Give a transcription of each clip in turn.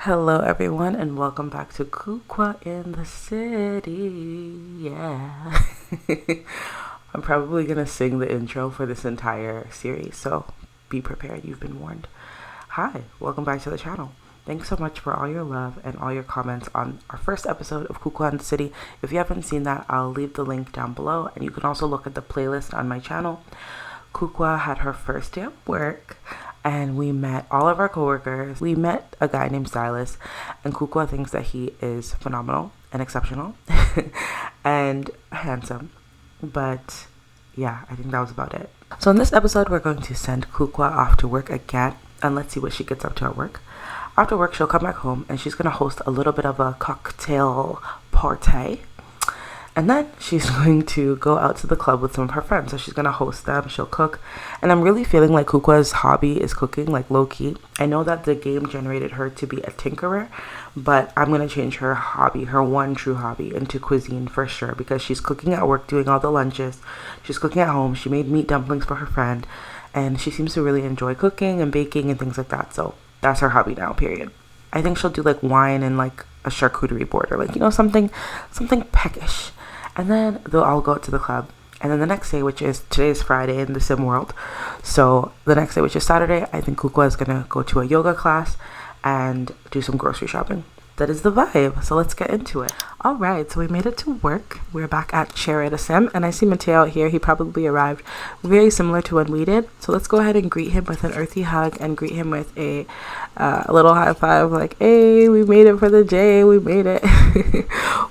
Hello everyone and welcome back to Kukua in the City. Yeah. I'm probably going to sing the intro for this entire series, so be prepared, you've been warned. Hi, welcome back to the channel. Thanks so much for all your love and all your comments on our first episode of Kukua in the City. If you haven't seen that, I'll leave the link down below, and you can also look at the playlist on my channel. Kukua had her first day of work, and we met all of our coworkers. We met a guy named Silas, and Kukua thinks that he is phenomenal and exceptional and handsome. But yeah, I think that was about it. So in this episode, we're going to send Kukua off to work again, and let's see what she gets up to at work. After work, she'll come back home, and she's going to host a little bit of a cocktail party. And then she's going to go out to the club with some of her friends. So she's going to host them. She'll cook. And I'm really feeling like Kukua's hobby is cooking, like low-key. I know that the game generated her to be a tinkerer, but I'm going to change her hobby, her one true hobby, into cuisine for sure. Because she's cooking at work, doing all the lunches. She's cooking at home. She made meat dumplings for her friend. And she seems to really enjoy cooking and baking and things like that. So that's her hobby now, period. I think she'll do like wine and like a charcuterie board, or like, you know, something peckish. And then they'll all go out to the club. And then the next day, which is today's Friday in the sim world. So the next day, which is Saturday, I think Kukua is going to go to a yoga class and do some grocery shopping. That is the vibe. So let's get into it. All right. So we made it to work. We're back at Charity Sim. And I see Mateo out here. He probably arrived very similar to when we did. So let's go ahead and greet him with an earthy hug and greet him with a little high five. Like, hey, we made it for the day. We made it.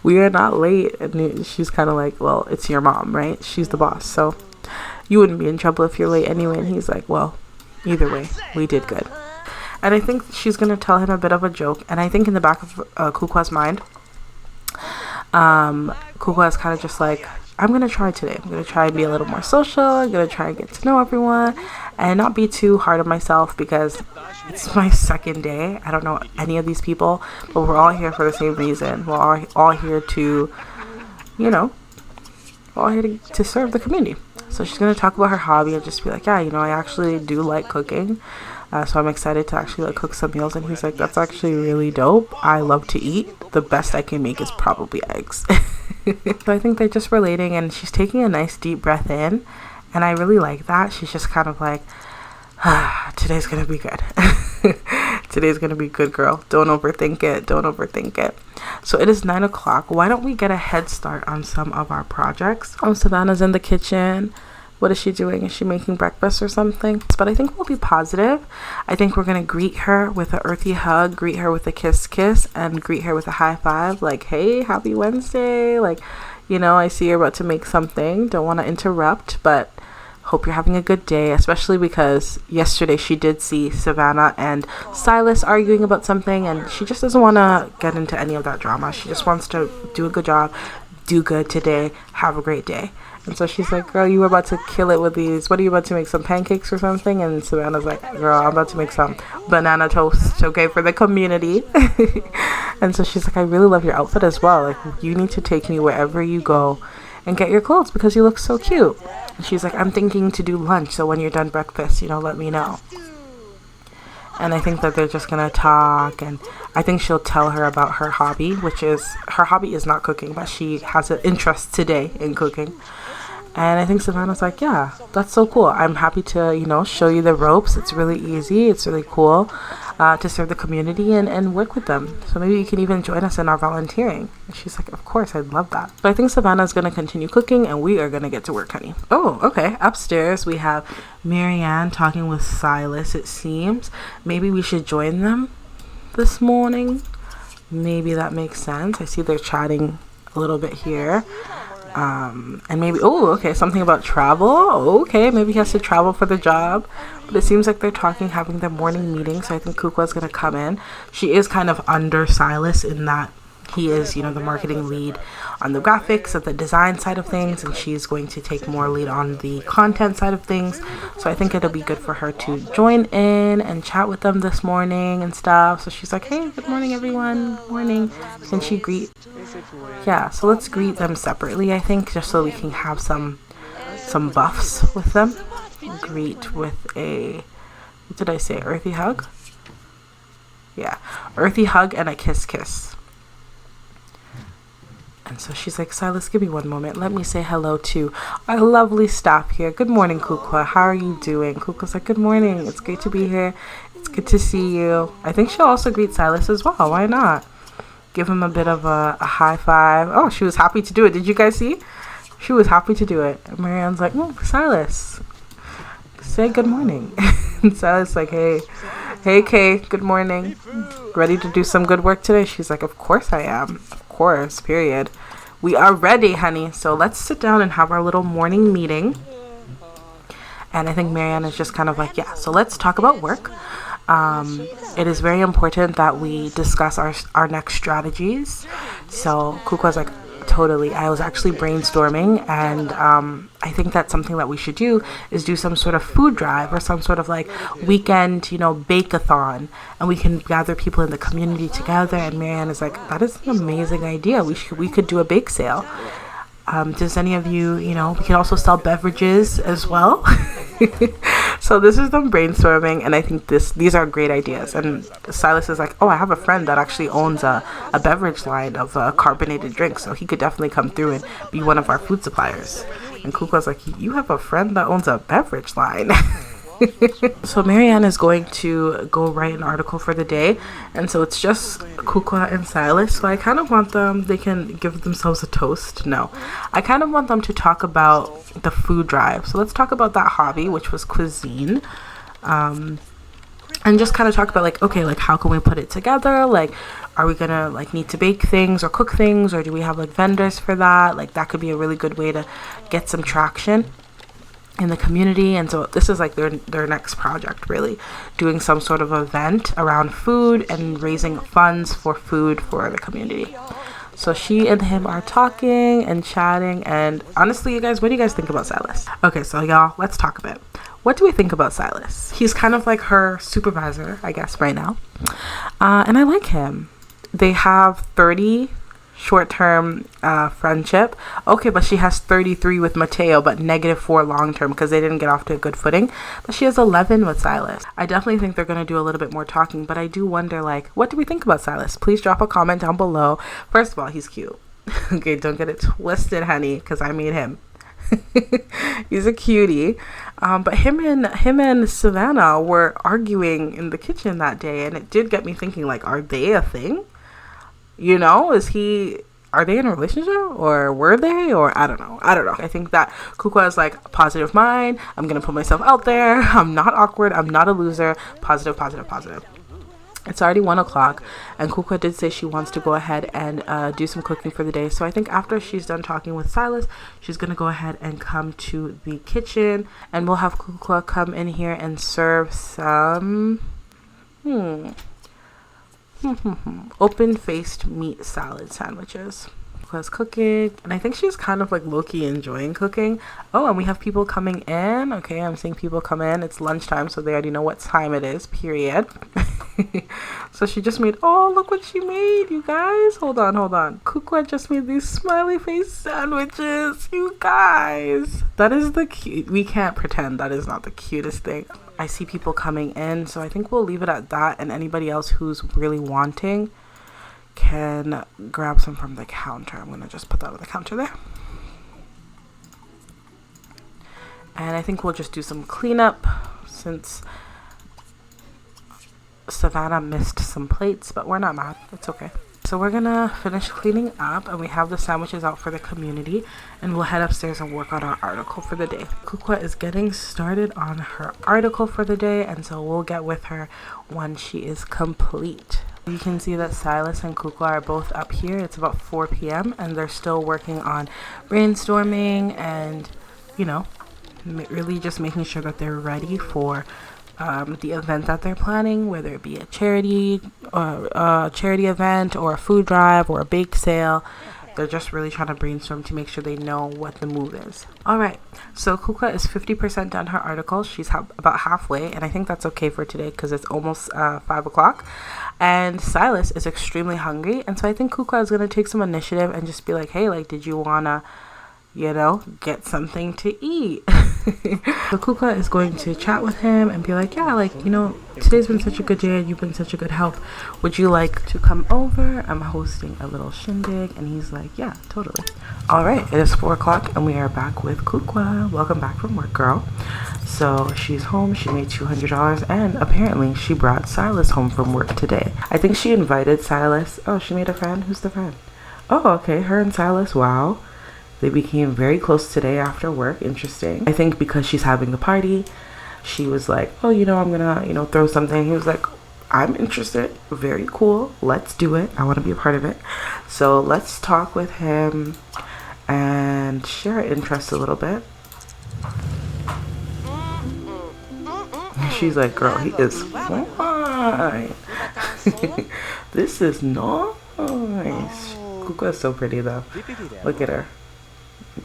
We are not late. And she's kind of like, well, it's your mom, right? She's the boss. So you wouldn't be in trouble if you're late anyway. And he's like, well, either way, we did good. And I think she's going to tell him a bit of a joke. And I think in the back of Kukua's mind, Kukua is kind of just like, I'm going to try today. I'm going to try and be a little more social. I'm going to try and get to know everyone and not be too hard on myself because it's my second day. I don't know any of these people, but we're all here for the same reason. We're all here to, you know, we're all here to serve the community. So she's going to talk about her hobby and just be like, yeah, you know, I actually do like cooking. So I'm excited to actually like cook some meals. And he's like, that's actually really dope. I love to eat. The best I can make is probably eggs. So I think they're just relating, and she's taking a nice deep breath in. And I really like that. She's just kind of like, today's going to be good. Today's going to be good, girl. Don't overthink it. Don't overthink it. So it is 9 o'clock. Why don't we get a head start on some of our projects? Oh, Savannah's in the kitchen. What is she doing? Is she making breakfast or something? But I think we'll be positive. I think we're going to greet her with an earthy hug, greet her with a kiss, and greet her with a high five. Like, hey, happy Wednesday. Like, you know, I see you're about to make something. Don't want to interrupt, but hope you're having a good day, especially because yesterday she did see Savannah and Silas arguing about something, and she just doesn't want to get into any of that drama. She just wants to do a good job, do good today, have a great day. And so she's like, girl, you were about to kill it with these. What are you about to make, some pancakes or something? And Savannah's like, girl, I'm about to make some banana toast, okay, for the community. And so she's like, I really love your outfit as well. Like, you need to take me wherever you go and get your clothes because you look so cute. And she's like, I'm thinking to do lunch. So when you're done breakfast, you know, let me know. And I think that they're just going to talk, and I think she'll tell her about her hobby, which is, her hobby is not cooking, but she has an interest today in cooking. And I think Savannah's like, yeah, that's so cool. I'm happy to, you know, show you the ropes. It's really easy. It's really cool to serve the community and work with them. So maybe you can even join us in our volunteering. And she's like, of course, I'd love that. So I think Savannah's going to continue cooking, and we are going to get to work, honey. Oh, okay. Upstairs, we have Marianne talking with Silas, it seems. Maybe we should join them this morning. Maybe that makes sense. I see they're chatting a little bit here. And maybe, oh, okay, something about travel. Okay, maybe he has to travel for the job. But it seems like they're talking, having their morning meeting. So I think Kukua's going to come in. She is kind of under Silas in that he is, you know, the marketing lead on the graphics, of the design side of things, and she's going to take more lead on the content side of things. So I think it'll be good for her to join in and chat with them this morning and stuff. So she's like, hey, good morning, everyone. Morning. Can she greet? Yeah, so let's greet them separately, I think, just so we can have some buffs with them. Greet with a, what did I say, earthy hug? Yeah, earthy hug and a kiss. And so she's like, Silas, give me one moment. Let me say hello to our lovely staff here. Good morning, Kukua. How are you doing? Kukua's like, good morning. It's great to be here. It's good to see you. I think she'll also greet Silas as well. Why not? Give him a bit of a high five. Oh, she was happy to do it. Did you guys see? She was happy to do it. And Marianne's like, oh, Silas, say good morning. And Silas like, hey, Kay, good morning. Ready to do some good work today? She's like, of course I am. Of course, period. We are ready, honey. So let's sit down and have our little morning meeting. And I think Marianne is just kind of like, yeah, so let's talk about work. It is very important that we discuss our next strategies. So Kukua's like, totally. I was actually brainstorming, and I think that something that we should do is do some sort of food drive or some sort of like weekend, bake-a-thon, and we can gather people in the community together. And Marianne is like, that is an amazing idea. We could do a bake sale. Does any of you, we can also sell beverages as well. So this is them brainstorming, and I think these are great ideas. And Silas is like, oh, I have a friend that actually owns a beverage line of carbonated drinks, so he could definitely come through and be one of our food suppliers. And Kukua's like, you have a friend that owns a beverage line? So Marianne is going to go write an article for the day, and so it's just Kukua and Silas. So I kind of want they can give themselves a toast. No, I kind of want them to talk about the food drive. So let's talk about that hobby, which was cuisine, and just kind of talk about like how can we put it together? Like, are we gonna need to bake things or cook things, or do we have vendors for that? Like, that could be a really good way to get some traction in the community. And so this is their next project, really doing some sort of event around food and raising funds for food for the community. So she and him are talking and chatting, and honestly, you guys, what do you guys think about Silas? Okay, so y'all, let's talk a bit. What do we think about Silas? He's kind of like her supervisor, I guess, right now, and I like him. They have 30 short-term friendship. Okay, but she has 33 with Mateo, but -4 long-term because they didn't get off to a good footing. But she has 11 with Silas. I definitely think they're going to do a little bit more talking, but I do wonder, what do we think about Silas? Please drop a comment down below. First of all, he's cute. Okay, don't get it twisted, honey, because I made him. He's a cutie. But him and Savannah were arguing in the kitchen that day, and it did get me thinking, are they a thing? Are they in a relationship, or were they, or I don't know. I think that Kukua is positive mind. I'm going to put myself out there. I'm not awkward. I'm not a loser. Positive. It's already 1 o'clock, and Kukua did say she wants to go ahead and do some cooking for the day. So I think after she's done talking with Silas, she's going to go ahead and come to the kitchen, and we'll have Kukua come in here and serve some open-faced meat salad sandwiches. Was cooking, and I think she's kind of low-key enjoying cooking. Oh, and we have people coming in. Okay, I'm seeing people come in. It's lunchtime, so they already know what time it is, period. So she just made, oh, look what she made, you guys. Hold on. Kukua just made these smiley face sandwiches, you guys. That is the cute. We can't pretend that is not the cutest thing. I see people coming in, so I think we'll leave it at that, and anybody else who's really wanting can grab some from the counter. I'm gonna just put that on the counter there, and I think we'll just do some cleanup since Savannah missed some plates, but we're not mad. It's okay. So we're gonna finish cleaning up, and we have the sandwiches out for the community, and we'll head upstairs and work on our article for the day. Kukua is getting started on her article for the day, and so we'll get with her when she is complete. You can see that Silas and Kukua are both up here. It's about 4 p.m. and they're still working on brainstorming and, really just making sure that they're ready for the event that they're planning, whether it be a charity event or a food drive or a bake sale. They're just really trying to brainstorm to make sure they know what the move is. All right, so Kukua is 50% done her article. She's about halfway, and I think that's okay for today because it's almost 5 o'clock. And Silas is extremely hungry, and so I think Kukua is going to take some initiative and just be like, hey, did you want to, get something to eat? So Kukua is going to chat with him and be like, yeah, like, you know, today's been such a good day and you've been such a good help. Would you like to come over? I'm hosting a little shindig. And he's like, yeah, totally. All right, it is 4 o'clock and we are back with Kukua. Welcome back from work, girl. So she's home, she made $200 and apparently she brought Silas home from work today. I think she invited Silas. Oh, she made a friend? Who's the friend? Oh, okay, her and Silas, wow. They became very close today after work. Interesting. I think because she's having a party, she was like, oh, you know, I'm gonna, you know, throw something. He was like, I'm interested. Very cool. Let's do it. I want to be a part of it. So let's talk with him and share our interests a little bit. She's like, girl, he is fine. This is nice. Kukua is so pretty though. Look at her.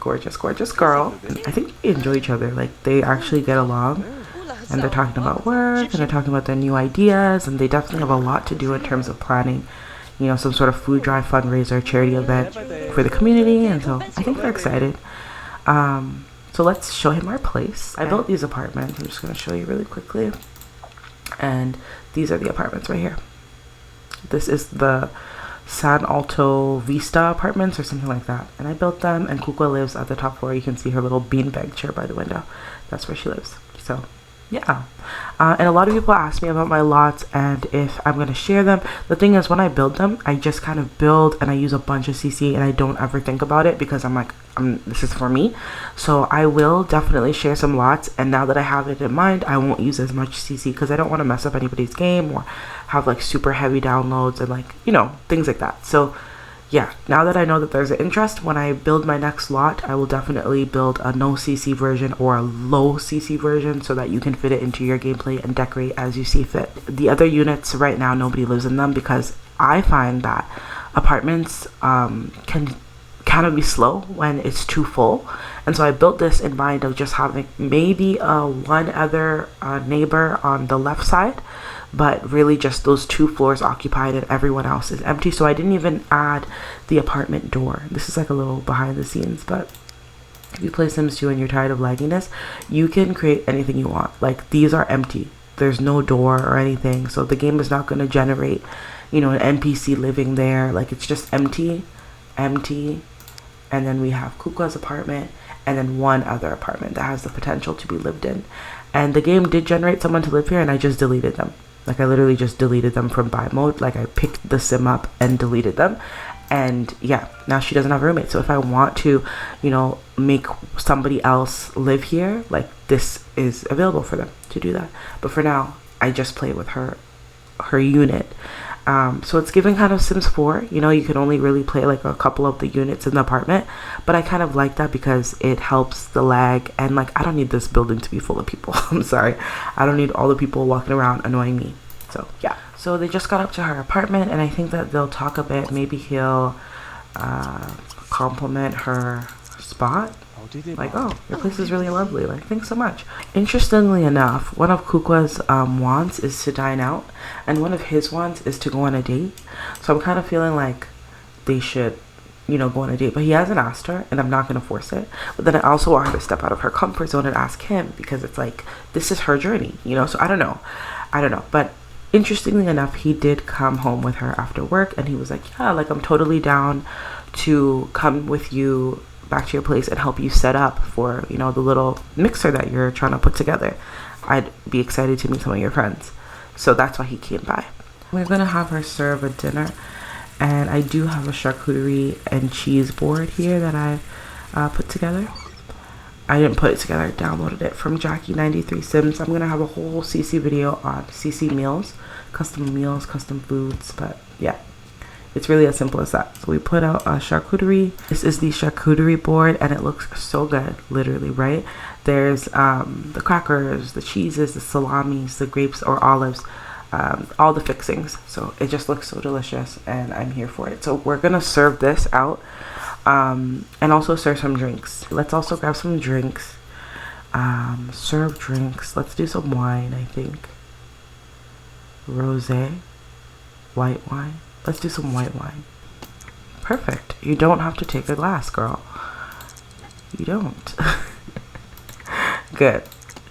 Gorgeous, gorgeous girl. I think they enjoy each other. Like, they actually get along. And they're talking about work. And they're talking about their new ideas. And they definitely have a lot to do in terms of planning, you know, some sort of food drive fundraiser, charity event for the community. And so I think they're excited. So let's show him our place. I built these apartments. I'm just going to show you really quickly. And these are the apartments right here. This is the San Alto Vista apartments or something like that. And I built them, and Kukua lives at the top floor. You can see her little beanbag chair by the window. That's where she lives. So yeah. And a lot of people ask me about my lots and if I'm going to share them. The thing is, when I build them, I just kind of build and I use a bunch of CC and I don't ever think about it because I'm like, this is for me. So I will definitely share some lots, and now that I have it in mind, I won't use as much CC because I don't want to mess up anybody's game or have like super heavy downloads and like, you know, things like that. So yeah, now that I know that there's an interest, when I build my next lot, I will definitely build a no CC version or a low CC version so that you can fit it into your gameplay and decorate as you see fit. The other units right now, nobody lives in them because I find that apartments can kind of be slow when it's too full. And so I built this in mind of just having maybe one other neighbor on the left side, but really just those 2 floors occupied and everyone else is empty. So I didn't even add the apartment door. This is like a little behind the scenes, but if you play Sims 2 and you're tired of lagginess, you can create anything you want. Like, these are empty. There's no door or anything. So the game is not going to generate, you know, an NPC living there. Like, it's just empty. And then we have Kukua's apartment and then one other apartment that has the potential to be lived in. And the game did generate someone to live here and I just deleted them. Like, I literally just deleted them from buy mode. Like, I picked the sim up and deleted them. And yeah, now she doesn't have a roommate. So if I want to, you know, make somebody else live here, like, this is available for them to do that. But for now, I just play with her unit. So it's giving kind of Sims 4. You know, you can only really play like a couple of the units in the apartment, but I kind of like that because it helps the lag, and like, I don't need this building to be full of people. I'm sorry, I don't need all the people walking around annoying me. So yeah, so they just got up to her apartment and I think that they'll talk a bit. Maybe he'll compliment her spot. Like, oh, your place is really lovely. Like, thanks so much. Interestingly enough, one of Kukua's wants is to dine out, and one of his wants is to go on a date. So I'm kind of feeling like they should, you know, go on a date. But he hasn't asked her, and I'm not going to force it. But then I also want her to step out of her comfort zone and ask him, because it's like, this is her journey, you know? So I don't know. But interestingly enough, he did come home with her after work, and he was like, yeah, like, I'm totally down to come with you back to your place and help you set up for, you know, the little mixer that you're trying to put together. I'd be excited to meet some of your friends. So that's why he came by. We're gonna have her serve a dinner, and I do have a charcuterie and cheese board here that I put together. I didn't put it together, I downloaded it from Jackie93 Sims. I'm gonna have a whole CC video on CC meals, custom foods, but yeah, it's really as simple as that. So we put out a charcuterie. This is the charcuterie board, and it looks so good, literally, right? There's the crackers, the cheeses, the salamis, the grapes or olives, all the fixings. So it just looks so delicious, and I'm here for it. So we're gonna serve this out, and also serve some drinks. Let's also grab some drinks. Serve drinks. Let's do some wine, I think. Rosé, white wine. Let's do some white wine. Perfect. You don't have to take a glass, girl. You don't. Good.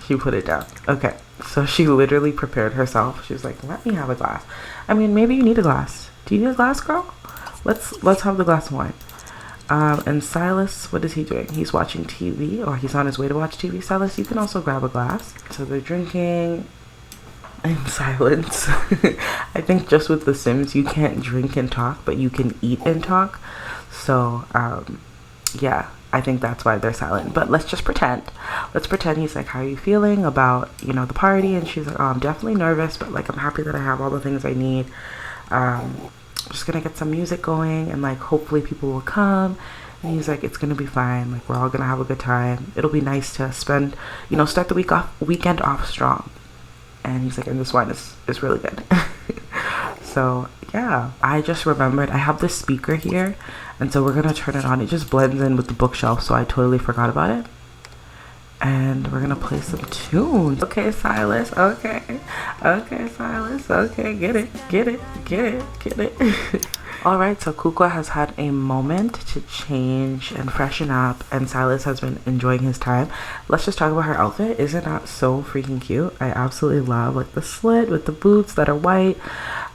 She put it down. Okay. So she literally prepared herself. She was like, let me have a glass. I mean, maybe you need a glass. Do you need a glass, girl? Let's have the glass of wine. And Silas, what is he doing? He's watching TV, or he's on his way to watch TV. Silas, you can also grab a glass. So they're drinking in silence. I think just with The Sims, you can't drink and talk, but you can eat and talk. So, yeah, I think that's why they're silent. But let's just pretend. Let's pretend he's like, how are you feeling about, you know, the party? And she's like, oh, I'm definitely nervous, but like, I'm happy that I have all the things I need. Just gonna get some music going, and like, hopefully people will come. And he's like, it's gonna be fine. Like, we're all gonna have a good time. It'll be nice to spend, you know, start the weekend off strong. And he's like, and this wine is really good. So yeah, I just remembered I have this speaker here, and so we're gonna turn it on. It just blends in with the bookshelf, so I totally forgot about it. And we're gonna play some tunes. Okay, Silas. Okay, Silas. Okay, get it. All right, so Kukua has had a moment to change and freshen up, and Silas has been enjoying his time. Let's just talk about her outfit. Isn't that so freaking cute? I absolutely love like the slit with the boots that are white.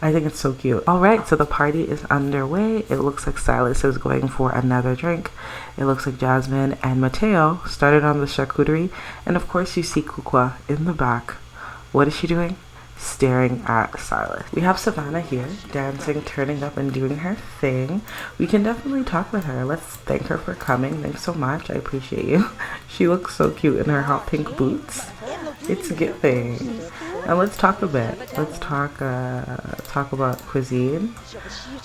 I think it's so cute. All right, so the party is underway. It looks like Silas is going for another drink. It looks like Jasmine and Mateo started on the charcuterie, and of course you see Kukua in the back. What is she doing? Staring at Silas. We have Savannah here, dancing, turning up, and doing her thing. We can definitely talk with her. Let's thank her for coming. Thanks so much. I appreciate you. She looks so cute in her hot pink boots. It's a good thing. And let's talk a bit. Let's talk about cuisine.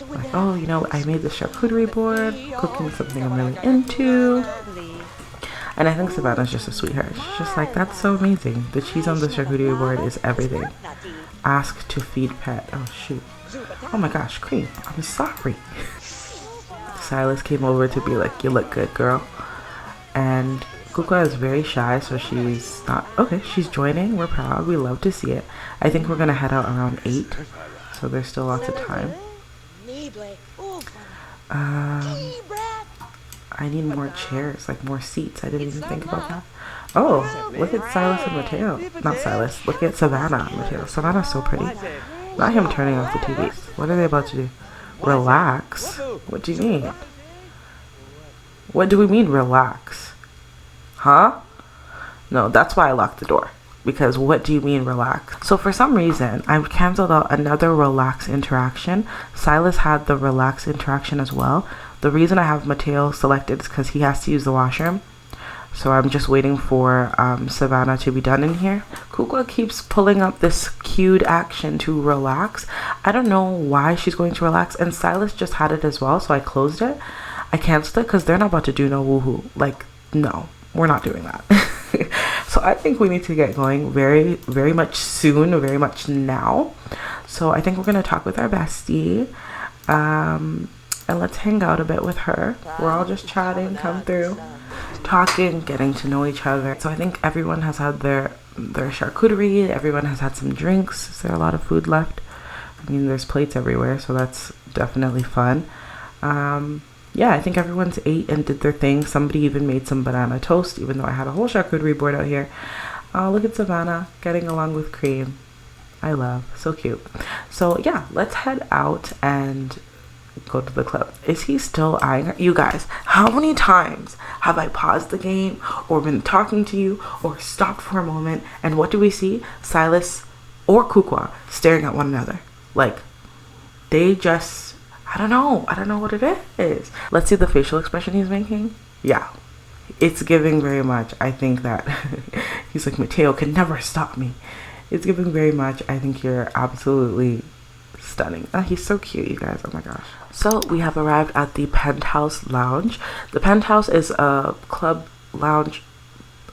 Like, oh, you know, I made the charcuterie board, cooking something I'm really into. And I think Savannah's just a sweetheart. She's just like, that's so amazing. The cheese on the charcuterie board is everything. Ask to feed pet. Oh, shoot. Oh my gosh, Cream, I'm sorry. Silas came over to be like, you look good, girl. And Kukua is very shy, so she's not. Okay, she's joining. We're proud. We love to see it. I think we're going to head out around 8. So there's still lots of time. I need more chairs, like more seats. I didn't even think about that. Oh, look at Silas and Mateo. Not Silas. Look at Savannah and Mateo. Savannah's so pretty. Not him turning off the TV. What are they about to do? Relax? What do you mean? What do we mean, relax? Huh? No, that's why I locked the door. Because what do you mean relax? So for some reason, I've canceled out another relax interaction. Silas had the relax interaction as well. The reason I have Mateo selected is because he has to use the washroom. So I'm just waiting for Savannah to be done in here. Kukua keeps pulling up this cued action to relax. I don't know why she's going to relax. And Silas just had it as well, so I closed it. I canceled it because they're not about to do no woohoo. Like, no, we're not doing that. So I think we need to get going very, very much soon, very much now. So I think we're going to talk with our bestie. And let's hang out a bit with her. We're all just chatting, come through, talking, getting to know each other. So I think everyone has had their charcuterie. Everyone has had some drinks. Is there a lot of food left? I mean, there's plates everywhere, so that's definitely fun. Yeah, I think everyone's ate and did their thing. Somebody even made some banana toast, even though I had a whole charcuterie board out here. Look at Savannah getting along with Cream. I love. So cute. So yeah, let's head out and go to the club. Is he still eyeing her? You guys, how many times have I paused the game or been talking to you or stopped for a moment, and what do we see? Silas or Kukua staring at one another. Like, they just, I don't know what it is. Let's see the facial expression he's making. Yeah, it's giving very much. I think that he's like, Mateo can never stop me. It's giving very much. I think you're absolutely stunning. Oh, he's so cute, you guys. Oh my gosh. So we have arrived at the Penthouse Lounge. The Penthouse is a club lounge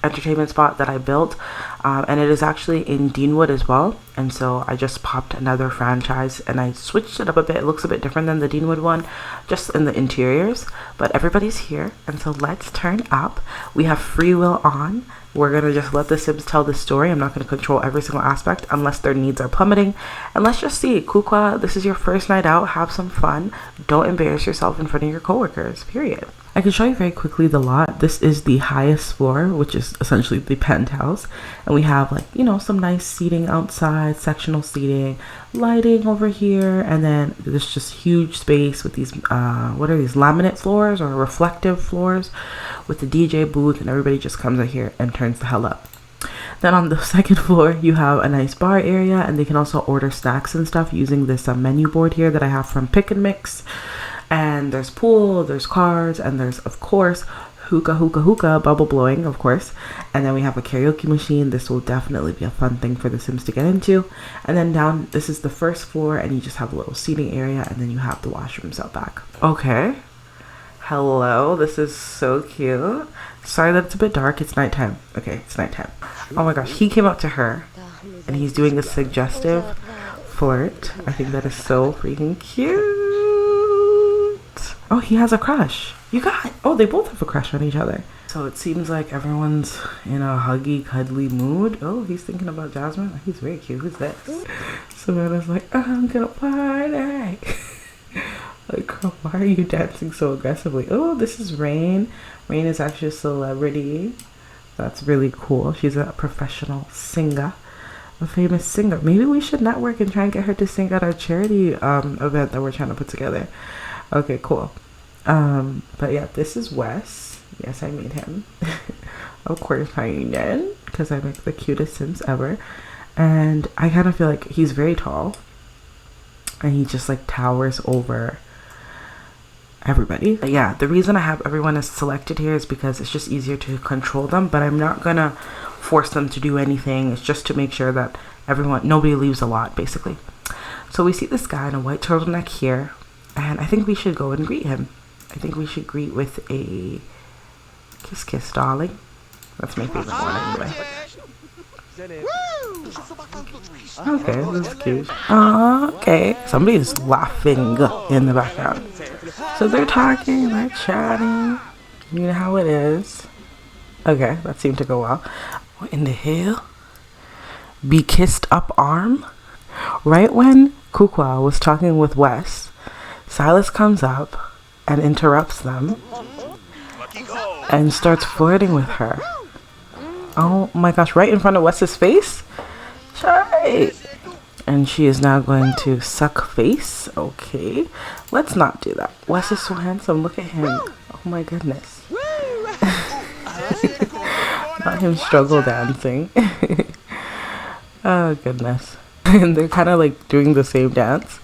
entertainment spot that I built, and it is actually in Deanwood as well. And so I just popped another franchise and I switched it up a bit. It looks a bit different than the Deanwood one, just in the interiors, but everybody's here. And so let's turn up. We have free will on. We're gonna just let the Sims tell the story. I'm not gonna control every single aspect unless their needs are plummeting. And let's just see. Kukua, this is your first night out. Have some fun. Don't embarrass yourself in front of your coworkers, period. I can show you very quickly the lot. This is the highest floor, which is essentially the penthouse. And we have like, you know, some nice seating outside, sectional seating, lighting over here. And then there's just huge space with these, what are these, laminate floors or reflective floors with the DJ booth, and everybody just comes out here and turns the hell up. Then on the second floor, you have a nice bar area, and they can also order snacks and stuff using this menu board here that I have from Pick and Mix. And there's pool, there's cards, and there's, of course, hookah, bubble blowing, of course. And then we have a karaoke machine. This will definitely be a fun thing for the Sims to get into. And then down, this is the first floor, and you just have a little seating area, and then you have the washrooms out back. Okay. Hello, this is so cute. Sorry that it's a bit dark. It's nighttime. Okay, it's nighttime. Oh my gosh, he came up to her and he's doing a suggestive flirt. I think that is so freaking cute. Oh, he has a crush. Oh, they both have a crush on each other. So it seems like everyone's in a huggy, cuddly mood. Oh, he's thinking about Jasmine. He's very cute. Who's this? Savannah's like, I'm gonna party. Like, girl, why are you dancing so aggressively? Oh, this is Rain. Rain is actually a celebrity. That's really cool. She's a professional singer, a famous singer. Maybe we should network and try and get her to sing at our charity event that we're trying to put together. Okay, cool. But yeah, this is Wes. Yes, I made him. Of course I did, because I make the cutest Sims ever. And I kind of feel like he's very tall, and he just like towers over everybody. But yeah, the reason I have everyone is selected here is because it's just easier to control them, but I'm not gonna force them to do anything. It's just to make sure that nobody leaves a lot, basically. So we see this guy in a white turtleneck here, and I think we should go and greet him. I think we should greet with a kiss, darling. That's my favorite one anyway. Okay, that's cute. Okay, somebody's laughing in the background. So they're talking, they're chatting. You know how it is. Okay, that seemed to go well. What in the hell? Be kissed up arm? Right when Kukua was talking with Wes, Silas comes up and interrupts them and starts flirting with her. Oh my gosh, right in front of Wes's face? Chai! And she is now going to suck face. Okay, let's not do that. Wes is so handsome. Look at him. Oh my goodness. Not him struggle dancing. Oh goodness. And they're kind of like doing the same dance.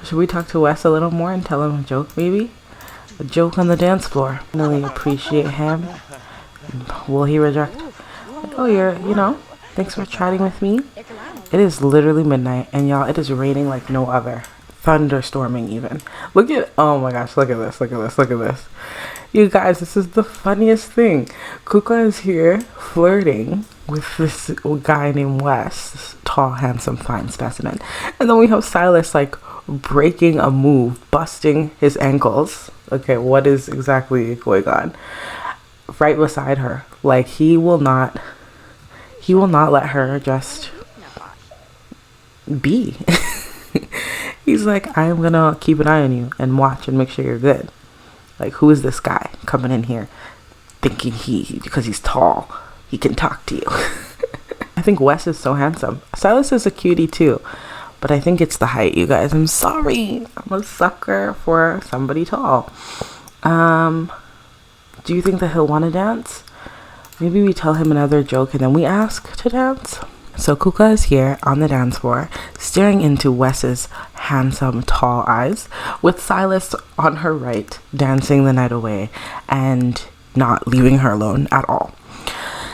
Should we talk to Wes a little more and tell him a joke maybe? A joke on the dance floor. Really appreciate him. Will he reject? Like, oh, thanks for chatting with me. It is literally midnight, and y'all, it is raining like no other. Thunderstorming even. Oh my gosh, look at this. You guys, this is the funniest thing. Kukua is here flirting with this guy named Wes, this tall, handsome, fine specimen. And then we have Silas like breaking a move, busting his ankles. Okay, what is exactly going on? Right beside her. Like, he will not let her just be. He's like, I am gonna keep an eye on you and watch and make sure you're good. Like, who is this guy coming in here thinking because he's tall, he can talk to you? I think Wes is so handsome. Silas is a cutie too, but I think it's the height, you guys. I'm sorry. I'm a sucker for somebody tall. Do you think that he'll want to dance? Maybe we tell him another joke and then we ask to dance. So Kukua is here on the dance floor, staring into Wes's handsome, tall eyes, with Silas on her right, dancing the night away and not leaving her alone at all.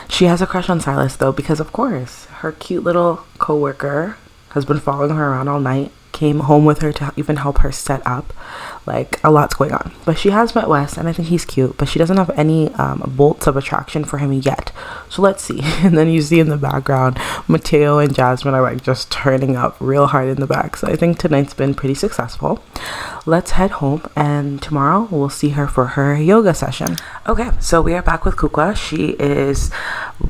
She has a crush on Silas though, because of course, her cute little co-worker has been following her around all night, came home with her to even help her set up. Like, a lot's going on. But she has met Wes, and I think he's cute, but she doesn't have any bolts of attraction for him yet. So let's see. And then you see in the background, Mateo and Jasmine are like just turning up real hard in the back. So I think tonight's been pretty successful. Let's head home, and tomorrow we'll see her for her yoga session. Okay, so we are back with Kukua. She is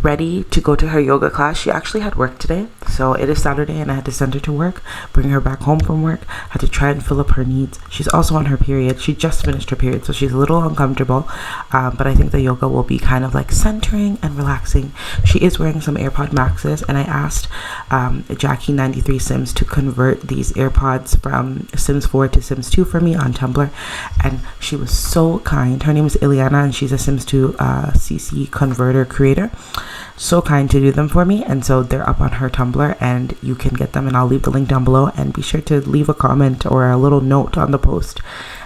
ready to go to her yoga class. She actually had work today, so it is Saturday and I had to send her to work, bring her back home from work, had to try and fill up her needs. She's also on her period. She just finished her period, so she's a little uncomfortable, but I think the yoga will be kind of like centering and relaxing. She is wearing some AirPod Maxes, and I asked Jackie93 Sims to convert these AirPods from Sims 4 to Sims 2 for me on Tumblr, and she was so kind. Her name is Ileana, and she's a Sims 2 CC converter creator. So kind to do them for me, and so they're up on her Tumblr, and you can get them, and I'll leave the link down below. And be sure to leave a comment or a little note on the post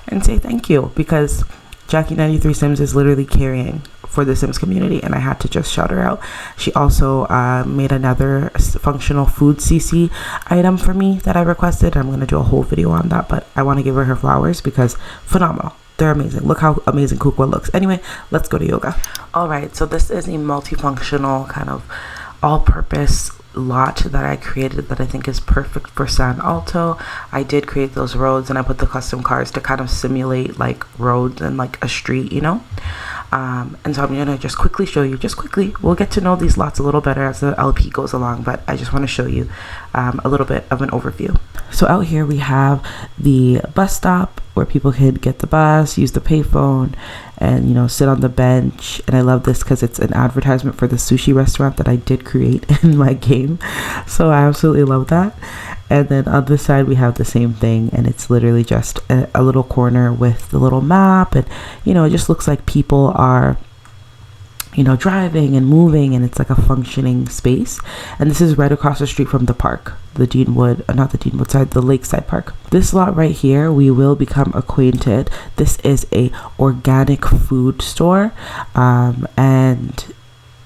and say thank you, because Jackie93 Sims is literally carrying for the Sims community, and I had to just shout her out. She also made another functional food CC item for me that I requested. I'm going to do a whole video on that, but I want to give her flowers because phenomenal. They're amazing. Look how amazing Kukua looks. Anyway, let's go to yoga. All right, so this is a multifunctional kind of all-purpose lot that I created that I think is perfect for San Alto. I did create those roads, and I put the custom cars to kind of simulate like roads and like a street, you know. And so I'm gonna just quickly show you, we'll get to know these lots a little better as the LP goes along, but I just want to show you a little bit of an overview. So out here we have the bus stop where people can get the bus, use the payphone, and, you know, sit on the bench. And I love this because it's an advertisement for the sushi restaurant that I did create in my game, so I absolutely love that. And then on this side we have the same thing, and it's literally just a little corner with the little map, and, you know, it just looks like people are, you know, driving and moving, and it's like a functioning space. And this is right across the street from the park, the the Lakeside Park. This lot right here, we will become acquainted. This is a organic food store, and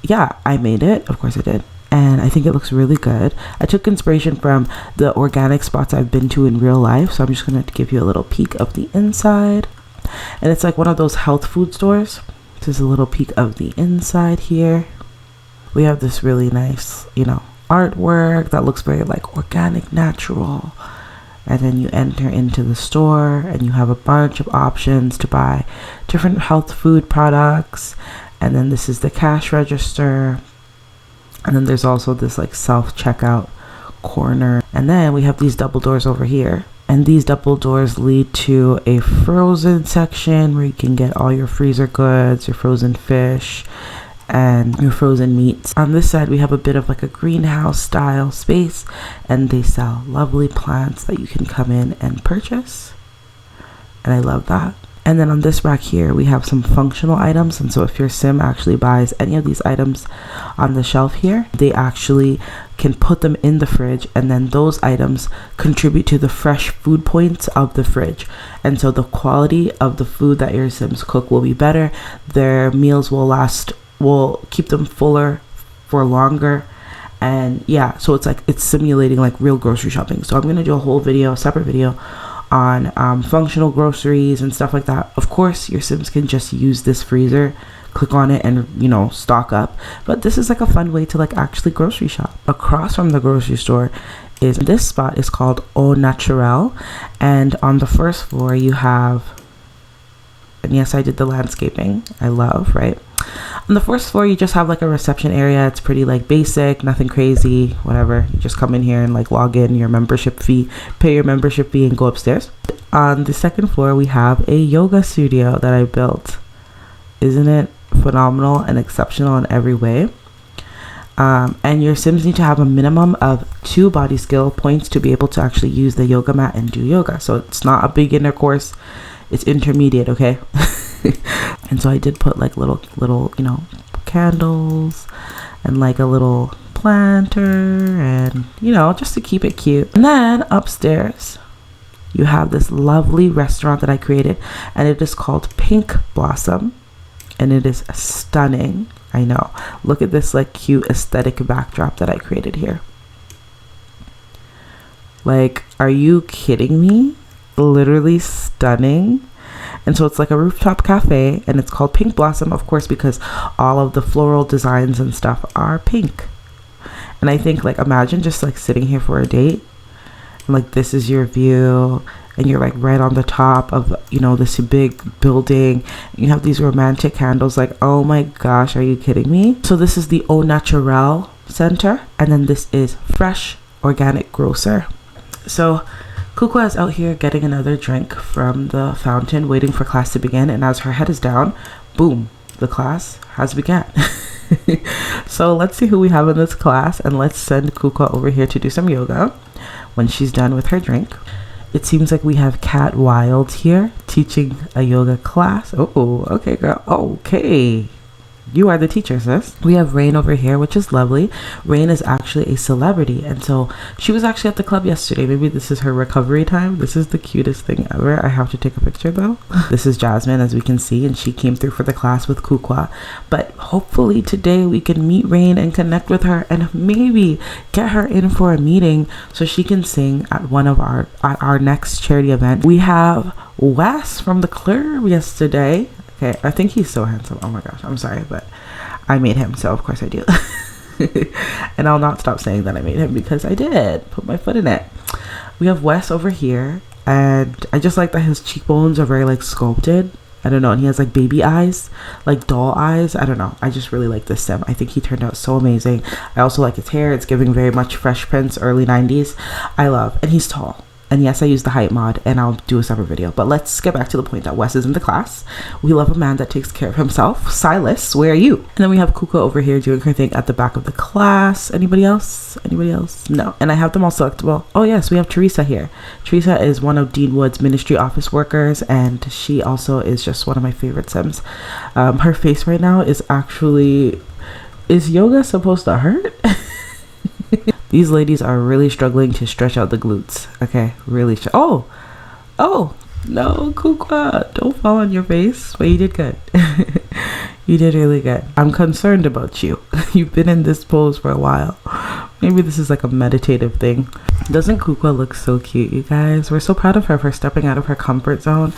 yeah, I made it. Of course I did. And I think it looks really good. I took inspiration from the organic spots I've been to in real life, so I'm just gonna give you a little peek of the inside. And it's like one of those health food stores. There's a little peek of the inside here. We have this really nice, you know, artwork that looks very like organic, natural. And then you enter into the store, and you have a bunch of options to buy different health food products. And then this is the cash register. And then there's also this like self-checkout corner. And then we have these double doors over here. And these double doors lead to a frozen section where you can get all your freezer goods, your frozen fish, and your frozen meats. On this side, we have a bit of like a greenhouse style space, and they sell lovely plants that you can come in and purchase. And I love that. And then on this rack here, we have some functional items. And so if your sim actually buys any of these items on the shelf here, they actually can put them in the fridge, and then those items contribute to the fresh food points of the fridge. And so the quality of the food that your sims cook will be better. Their meals will keep them fuller for longer. And yeah, so it's like it's simulating like real grocery shopping. So I'm gonna do a whole video, separate video on functional groceries and stuff like that. Of course, your sims can just use this freezer, click on it, and, you know, stock up. But this is like a fun way to like actually grocery shop. Across from the grocery store is this spot is called Au Naturel, and on the first floor you have, and yes, I did the landscaping, I love, right? On the first floor you just have like a reception area. It's pretty like basic, nothing crazy, whatever. You just come in here and like log in your membership fee, pay your membership fee, and go upstairs. On the second floor we have a yoga studio that I built. Isn't it phenomenal and exceptional in every way? And your sims need to have a minimum of 2 body skill points to be able to actually use the yoga mat and do yoga. So it's not a beginner course, it's intermediate, okay? And so I did put like little, you know, candles and like a little planter, and, you know, just to keep it cute. And then upstairs you have this lovely restaurant that I created, and it is called Pink Blossom, and it is stunning. I know. Look at this like cute aesthetic backdrop that I created here. Like, are you kidding me? Literally stunning. And so it's like a rooftop cafe, and it's called Pink Blossom, of course, because all of the floral designs and stuff are pink. And I think, like, imagine just like sitting here for a date, and like this is your view, and you're like right on the top of, you know, this big building. You have these romantic candles. Like, oh my gosh, are you kidding me? So this is the Au Naturel Center, and then this is Fresh Organic Grocer. So Kukua is out here getting another drink from the fountain, waiting for class to begin, and as her head is down, boom, the class has begun. So let's see who we have in this class, and let's send Kukua over here to do some yoga when she's done with her drink. It seems like we have Cat Wild here teaching a yoga class. Oh, okay, girl. Okay. You are the teacher, sis. We have Rain over here, which is lovely. Rain is actually a celebrity, and so she was actually at the club yesterday. Maybe this is her recovery time. This is the cutest thing ever. I have to take a picture though. This is Jasmine, as we can see, and she came through for the class with Kukua. But hopefully today we can meet Rain and connect with her, and maybe get her in for a meeting so she can sing at one of our next charity event. We have Wes from the club yesterday. Okay, I think he's so handsome. Oh my gosh, I'm sorry, but I made him, so of course I do. And I'll not stop saying that I made him, because I did put my foot in it. We have Wes over here, and I just like that his cheekbones are very like sculpted. I don't know, and he has like baby eyes, like doll eyes. I don't know, I just really like this sim. I think he turned out so amazing. I also like his hair. It's giving very much Fresh Prince, early 90s. I love, and he's tall. And yes, I use the height mod, and I'll do a separate video. But let's get back to the point that Wes is in the class. We love a man that takes care of himself. Silas, where are you? And then we have Kukua over here doing her thing at the back of the class. Anybody else? Anybody else? No. And I have them all selectable. Oh yes, we have Teresa here. Teresa is one of Dean Wood's ministry office workers, and she also is just one of my favorite sims. Her face right now is actually... Is yoga supposed to hurt? These ladies are really struggling to stretch out the glutes. Okay, really. Oh, no, Kukua, don't fall on your face. But you did good. You did really good. I'm concerned about you. You've been in this pose for a while. Maybe this is like a meditative thing. Doesn't Kukua look so cute, you guys? We're so proud of her for stepping out of her comfort zone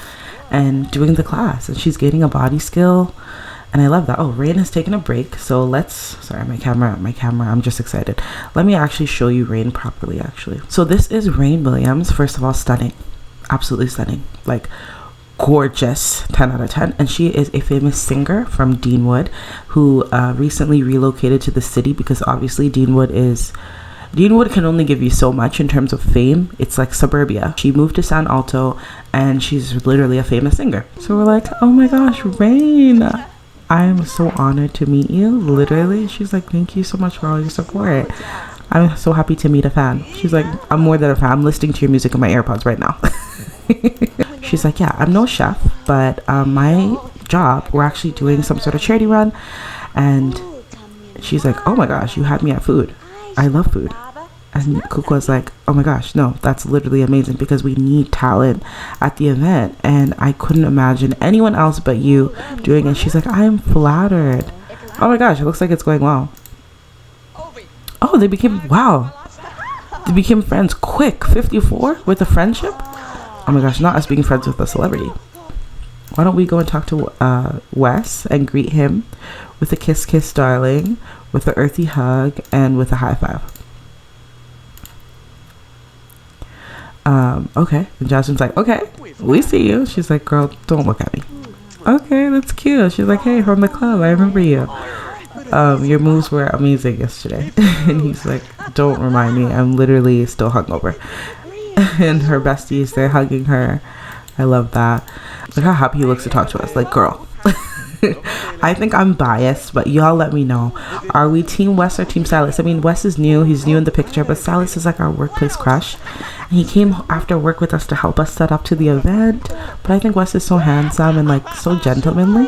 and doing the class. And she's gaining a body skill. And I love that. Oh, Rain has taken a break. So let's, sorry, my camera, I'm just excited. Let me actually show you Rain properly, actually. So this is Rain Williams. First of all, stunning. Absolutely stunning. Like, gorgeous. 10 out of 10. And she is a famous singer from Deanwood who recently relocated to the city, because obviously Deanwood can only give you so much in terms of fame. It's like suburbia. She moved to San Alto, and she's literally a famous singer. So we're like, oh my gosh, Rain, I am so honored to meet you. Literally, she's like, thank you so much for all your support. I'm so happy to meet a fan. She's like, I'm more than a fan. I'm listening to your music in my AirPods right now. She's like, yeah, I'm no chef, but my job, we're actually doing some sort of charity run. And she's like, oh my gosh, you had me at food. I love food. And Kukua's like, oh my gosh, no, that's literally amazing, because we need talent at the event. And I couldn't imagine anyone else but you doing it. She's like, I am flattered. Oh my gosh, it looks like it's going well. Oh, they became friends quick. 54 with a friendship. Oh my gosh, not us being friends with a celebrity. Why don't we go and talk to Wes and greet him with a kiss, kiss, darling, with an earthy hug, and with a high five. Okay. And Jasmine's like, okay, we see you. She's like, girl, don't look at me. Okay, that's cute. She's like, hey, from the club, I remember you. Your moves were amazing yesterday. And he's like, don't remind me, I'm literally still hungover. And her besties, they're hugging her. I love that. Look how happy he looks to talk to us. Like, girl. I think I'm biased, but y'all let me know. Are we Team Wes or Team Silas? I mean, Wes is new. He's new in the picture, but Silas is like our workplace crush. And he came after work with us to help us set up to the event. But I think Wes is so handsome and like so gentlemanly.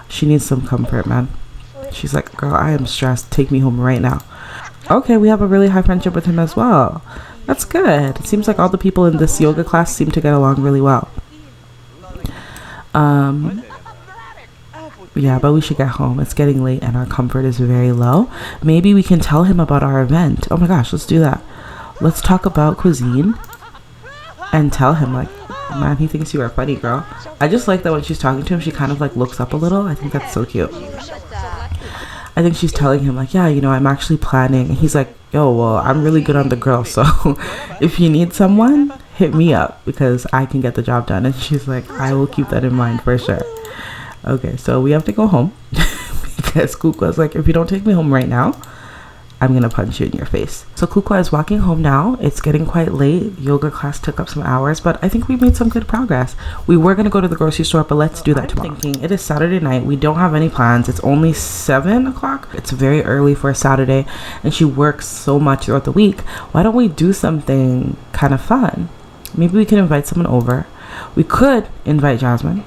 She needs some comfort, man. She's like, girl, I am stressed. Take me home right now. Okay, we have a really high friendship with him as well. That's good. It seems like all the people in this yoga class seem to get along really well. Yeah, but we should get home. It's getting late and our comfort is very low. Maybe we can tell him about our event. Oh my gosh, let's do that. Let's talk about cuisine and tell him, like, man, he thinks you are funny, girl. I just like that when she's talking to him, she kind of like looks up a little. I think that's so cute. I think she's telling him like, yeah, you know, I'm actually planning. And he's like, yo, well, I'm really good on the grill, so if you need someone, hit me up because I can get the job done. And she's like, I will keep that in mind for sure. Okay, so we have to go home because Kukua's like, if you don't take me home right now, I'm gonna punch you in your face. So Kukua is walking home now. It's getting quite late. Yoga class took up some hours, but I think we made some good progress. We were gonna go to the grocery store, but let's do that tomorrow. I'm thinking it is Saturday night. We don't have any plans. It's only 7 o'clock. It's very early for a Saturday, and she works so much throughout the week. Why don't we do something kind of fun? Maybe we can invite someone over. We could invite Jasmine.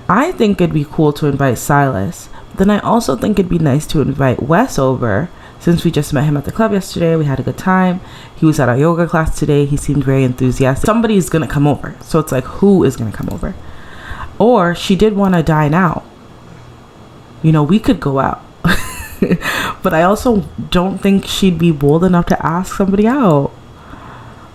I think it'd be cool to invite Silas. Then I also think it'd be nice to invite Wes over. Since we just met him at the club yesterday, we had a good time. He was at our yoga class today. He seemed very enthusiastic. Somebody's gonna come over. So it's like, who is gonna come over? Or she did want to dine out. You know, we could go out. But I also don't think she'd be bold enough to ask somebody out.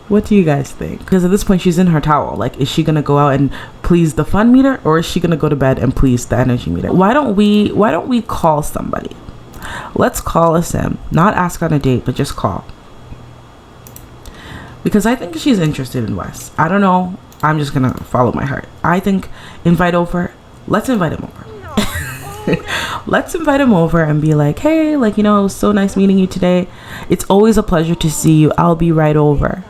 What do you guys think? Because at this point, she's in her towel. Like, is she gonna go out and please the fun meter, or is she gonna go to bed and please the energy meter? Why don't we call somebody? Let's call a sim. Not ask on a date, but just call. Because I think she's interested in Wes. I don't know. I'm just gonna follow my heart. I think invite over. Let's invite him over. Let's invite him over and be like, hey, like, you know, it was so nice meeting you today. It's always a pleasure to see you. I'll be right over.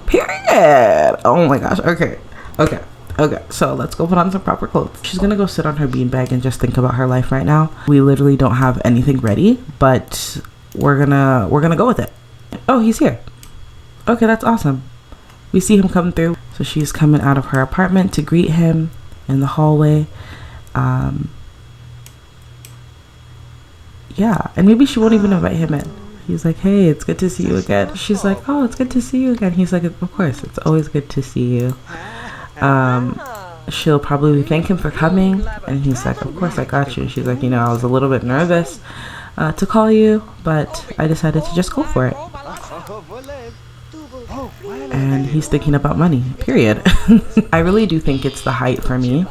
Period. Oh my gosh. Okay. So let's go put on some proper clothes. She's gonna go sit on her beanbag and just think about her life right now. We literally don't have anything ready, but we're gonna go with it. Oh, he's here. Okay, that's awesome. We see him come through. So she's coming out of her apartment to greet him in the hallway. Yeah, and maybe she won't even invite him in. He's like, hey, it's good to see you again. She's like, oh, it's good to see you again. He's like, of course, it's always good to see you. She'll probably thank him for coming, and he's like, of course, I got you. She's like, you know, I was a little bit nervous to call you, but I decided to just go for it. And he's thinking about money, period. I really do think it's the height for me.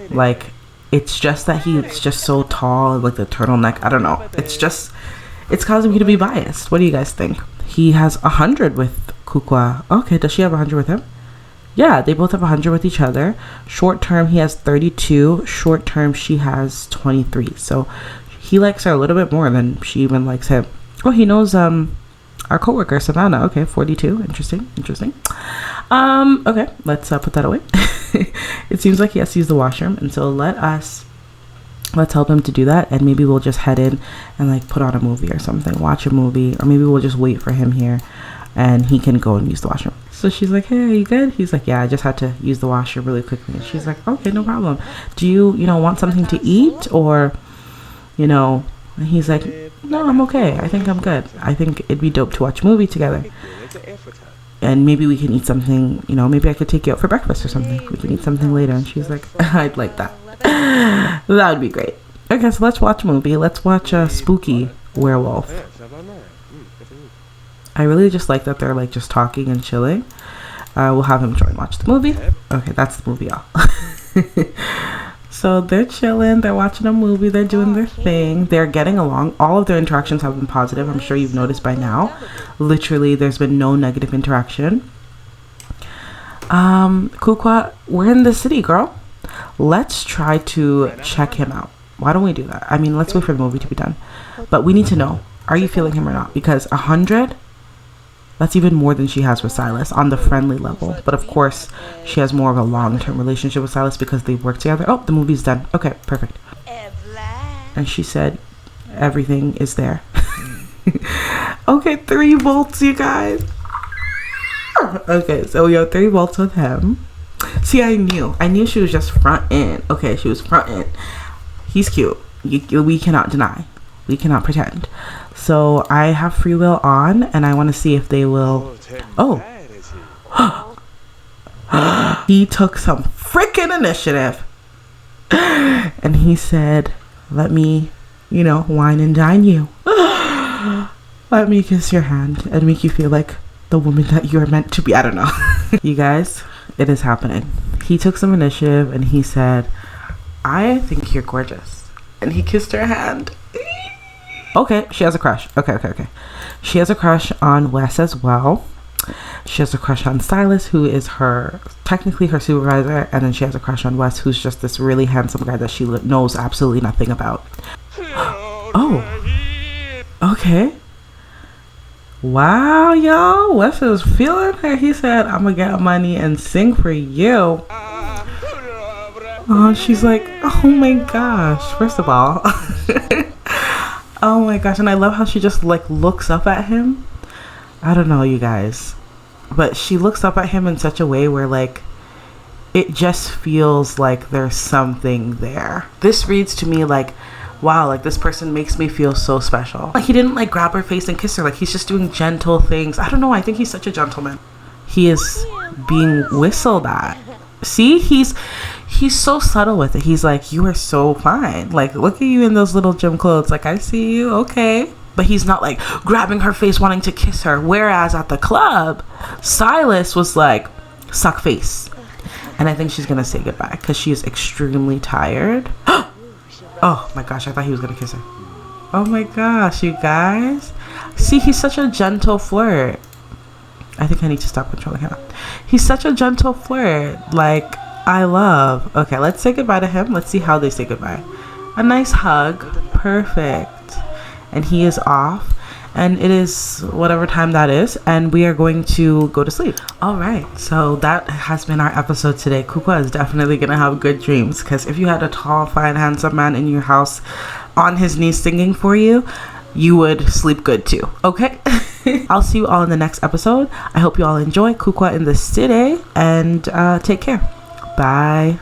Like, it's just that he's just so tall, like the turtleneck. I don't know. It's causing me to be biased. What do you guys think? He has 100 with Kukua. Okay, does she have 100 with him? Yeah, they both have 100 with each other. Short term, he has 32. Short term, she has 23. So he likes her a little bit more than she even likes him. Oh, he knows our coworker Savannah. Okay, 42. Interesting. Okay, let's put that away. It seems like he has to use the washroom, and so let's help him to do that, and maybe we'll just head in and like put on a movie or something, watch a movie, or maybe we'll just wait for him here and he can go and use the washroom. So she's like, hey, are you good? He's like, yeah, I just had to use the washroom really quickly. And she's like, okay, no problem. Do you want something to eat, or, and he's like, no, I'm okay. I think I'm good. I think it'd be dope to watch a movie together. And maybe we can eat something, maybe I could take you out for breakfast or something. We can eat something later. And she's like, I'd like that. That would be great. Okay, so let's watch a movie. Let's watch a spooky werewolf. I really just like that they're like just talking and chilling. We'll have him join watch the movie. Okay, that's the movie, y'all. So they're chilling, they're watching a movie, they're doing their thing, they're getting along. All of their interactions have been positive. I'm sure you've noticed by now. Literally, there's been no negative interaction. Kukua, we're in the city, girl. Let's try to check him out. Why don't we do that? I mean, let's wait for the movie to be done. But we need to know, are you feeling him or not? Because 100, that's even more than she has with Silas on the friendly level. But of course, she has more of a long-term relationship with Silas because they work together. Oh, the movie's done. Okay, perfect. And she said, everything is there. Okay, 3 volts, you guys. Okay, so we have 3 volts with him. See, I knew she was just front in. Okay, she was front in. He's cute. We cannot deny. We cannot pretend. So I have free will on, and I want to see if they will. Oh. He took some freaking initiative. And he said, let me, wine and dine you. Let me kiss your hand and make you feel like the woman that you're meant to be. I don't know. You guys, it is happening. He took some initiative and he said, I think you're gorgeous. And he kissed her hand. Okay, she has a crush. Okay. She has a crush on Wes as well. She has a crush on Silas, who is technically her supervisor, and then she has a crush on Wes, who's just this really handsome guy that she knows absolutely nothing about. Oh, okay. Wow, y'all, Wes is feeling her. He said, I'm gonna get money and sing for you. Oh, she's like, oh my gosh. First of all, oh my gosh, and I love how she just like looks up at him. I don't know, you guys, but she looks up at him in such a way where like it just feels like there's something there. This reads to me like, wow, like this person makes me feel so special. Like he didn't like grab her face and kiss her. Like he's just doing gentle things. I don't know, I think he's such a gentleman. He is being whistled at. See, he's so subtle with it. He's like, you are so fine. Like, look at you in those little gym clothes. Like, I see you. Okay. But he's not like grabbing her face wanting to kiss her. Whereas at the club, Silas was like, suck face. And I think she's going to say goodbye because she is extremely tired. Oh my gosh, I thought he was going to kiss her. Oh my gosh, you guys. See, he's such a gentle flirt. I think I need to stop controlling him. He's such a gentle flirt. Like, I love. Okay, let's say goodbye to him. Let's see how they say goodbye. A nice hug. Perfect. And he is off. And it is whatever time that is. And we are going to go to sleep. All right. So that has been our episode today. Kukua is definitely going to have good dreams. Because if you had a tall, fine, handsome man in your house on his knees singing for you, you would sleep good too. Okay? I'll see you all in the next episode. I hope you all enjoy Kukua in the city. And take care. Bye.